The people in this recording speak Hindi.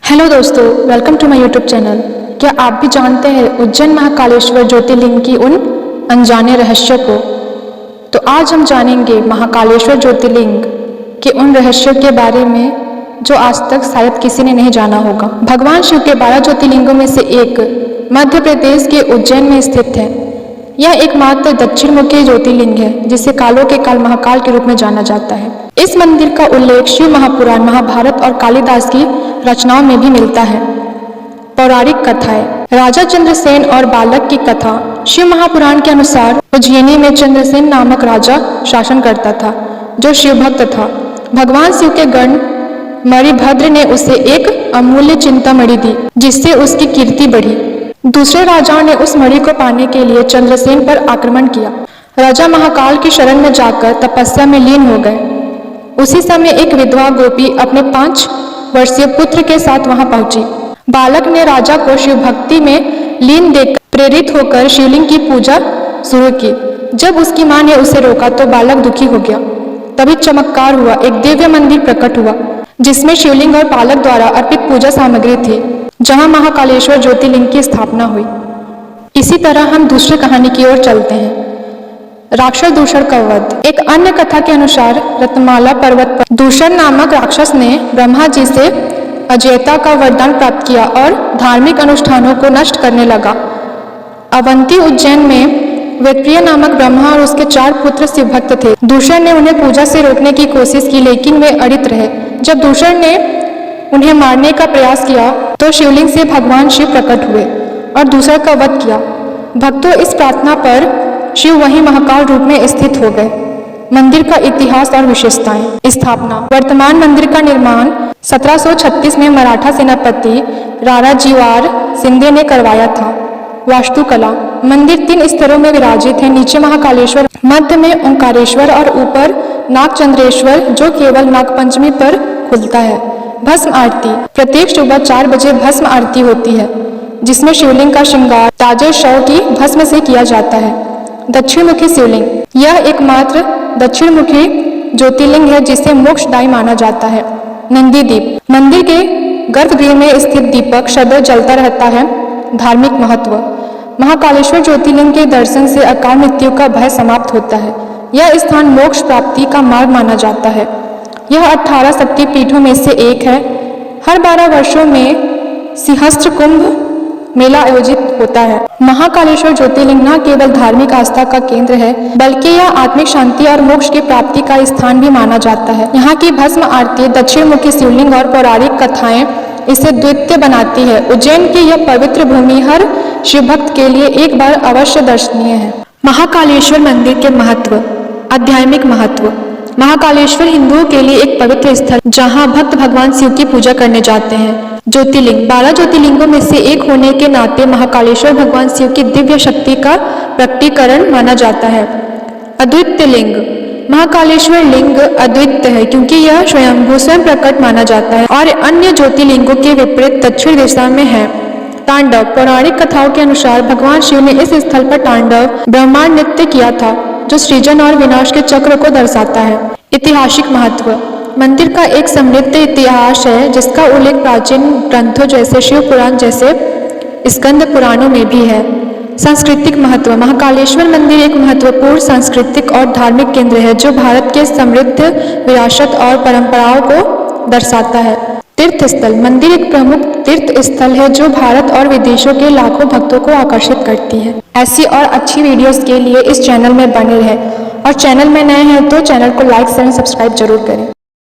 हेलो दोस्तों, welcome to my YouTube channel. क्या आप भी जानते हैं उज्जैन महाकालेश्वर ज्योतिर्लिंग की उन अनजाने रहस्यों को? तो आज हम जानेंगे महाकालेश्वर ज्योतिर्लिंग के उन रहस्यों के बारे में जो आज तक शायद किसी ने नहीं जाना होगा। भगवान शिव के 12 ज्योतिर्लिंगों में से एक मध्य प्रदेश के उज्जैन में स्थित है। यह एकमात्र दक्षिण मुखी ज्योतिर्लिंग है जिसे कालों के काल महाकाल के रूप में जाना जाता है। इस मंदिर का उल्लेख शिव महापुराण, महाभारत और कालिदास की रचनाओं में भी मिलता है। पौराणिक कथाएं। राजा चंद्रसेन और बालक की कथा। शिव महापुराण के अनुसार उज्जैनी में चंद्रसेन नामक राजा शासन करता था जो शिव भक्त था। भगवान शिव के गण मणिभद्र ने उसे एक अमूल्य चिंतामणि दी जिससे उसकी कीर्ति बढ़ी। दूसरे राजाओं ने उस मणि को पाने के लिए चंद्रसेन पर आक्रमण किया। राजा महाकाल की शरण में जाकर तपस्या में लीन हो गए। उसी समय एक विधवा गोपी अपने 5 वर्षीय पुत्र के साथ वहां पहुंची। बालक ने राजा को शिव भक्ति में लीन देखकर प्रेरित होकर शिवलिंग की पूजा शुरू की। जब उसकी मां ने उसे रोका तो बालक दुखी हो गया। तभी चमत्कार हुआ, एक दिव्य मंदिर प्रकट हुआ जिसमें शिवलिंग और बालक द्वारा अर्पित पूजा सामग्री थी, जहां महाकालेश्वर ज्योतिर्लिंग की स्थापना हुई। इसी तरह हम दूसरी कहानी की ओर चलते हैं। राक्षस दूषण का वध। एक अन्य कथा के अनुसार रत्नमाला पर्वत पर दूषण नामक राक्षस ने ब्रह्मा जी से अजेयता का वरदान प्राप्त किया और धार्मिक अनुष्ठानों को नष्ट करने लगा। अवंती उज्जैन में वेदप्रिय नामक ब्रह्मा और उसके 4 पुत्र शिव भक्त थे। दूषण ने उन्हें पूजा से रोकने की कोशिश की लेकिन वे अड़ित रहे। जब दूषण ने उन्हें मारने का प्रयास किया तो शिवलिंग से भगवान शिव प्रकट हुए और दूषण का वध किया। भक्तों, इस प्रार्थना पर शिव वहीं महाकाल रूप में स्थित हो गए। मंदिर का इतिहास और विशेषताएं। स्थापना। वर्तमान मंदिर का निर्माण 1736 में मराठा सेनापति राराजीवार शिंदे ने करवाया था। वास्तुकला। मंदिर 3 स्तरों में विराजित है। नीचे महाकालेश्वर, मध्य में ओंकारेश्वर और ऊपर नागचंद्रेश्वर जो केवल नागपंचमी पर खुलता है। भस्म आरती। प्रत्येक सुबह 4 बजे भस्म आरती होती है जिसमें शिवलिंग का श्रृंगार ताजे शव की भस्म से किया जाता है। दक्षिण मुखी शिवलिंग। यह एकमात्र दक्षिण मुखी ज्योतिर्लिंग है जिसे मोक्षदायी माना जाता है। नंदी दीप। मंदिर के गर्भगृह में स्थित दीपक सदैव जलता रहता है। धार्मिक महत्व। महाकालेश्वर ज्योतिर्लिंग के दर्शन से अकाल मृत्यु का भय समाप्त होता है। यह स्थान मोक्ष प्राप्ति का मार्ग माना जाता है। यह 18 शक्ति पीठों में से एक है। हर 12 वर्षों में सिंहस्त्र कुंभ मेला आयोजित होता है। महाकालेश्वर ज्योतिर्लिंग न केवल धार्मिक आस्था का केंद्र है बल्कि यह आत्मिक शांति और मोक्ष की प्राप्ति का स्थान भी माना जाता है। यहाँ की भस्म आरती, दक्षिण मुखी शिवलिंग और पौराणिक कथाएं इसे द्वितीय बनाती है। उज्जैन की यह पवित्र भूमि हर शिव भक्त के लिए एक बार अवश्य दर्शनीय है। महाकालेश्वर मंदिर के महत्व। आध्यात्मिक महत्व। महाकालेश्वर हिंदुओं के लिए एक पवित्र स्थल जहाँ भक्त भगवान शिव की पूजा करने जाते हैं। ज्योतिर्लिंग। 12 ज्योतिर्लिंगों में से एक होने के नाते महाकालेश्वर भगवान शिव की दिव्य शक्ति का प्रकटीकरण माना जाता है। अद्वितीय लिंग। महाकालेश्वर लिंग अद्वितीय है क्योंकि यह स्वयंभू स्वयं प्रकट माना जाता है और अन्य ज्योतिर्लिंगों के विपरीत दक्षिण दिशा में है। तांडव। पौराणिक कथाओं के अनुसार भगवान शिव ने इस स्थल पर तांडव ब्रह्मांड नृत्य किया था जो सृजन और विनाश के चक्र को दर्शाता है। ऐतिहासिक महत्व। मंदिर का एक समृद्ध इतिहास है जिसका उल्लेख प्राचीन ग्रंथों जैसे शिव पुराण जैसे स्कंद पुराणों में भी है। सांस्कृतिक महत्व। महाकालेश्वर मंदिर एक महत्वपूर्ण सांस्कृतिक और धार्मिक केंद्र है जो भारत के समृद्ध विरासत और परंपराओं को दर्शाता है। तीर्थ स्थल। मंदिर एक प्रमुख तीर्थ स्थल है जो भारत और विदेशों के लाखों भक्तों को आकर्षित करती है। ऐसी और अच्छी वीडियोस के लिए इस चैनल में बने रहें और चैनल में नए हैं तो चैनल को लाइक शेयर सब्सक्राइब जरूर करें।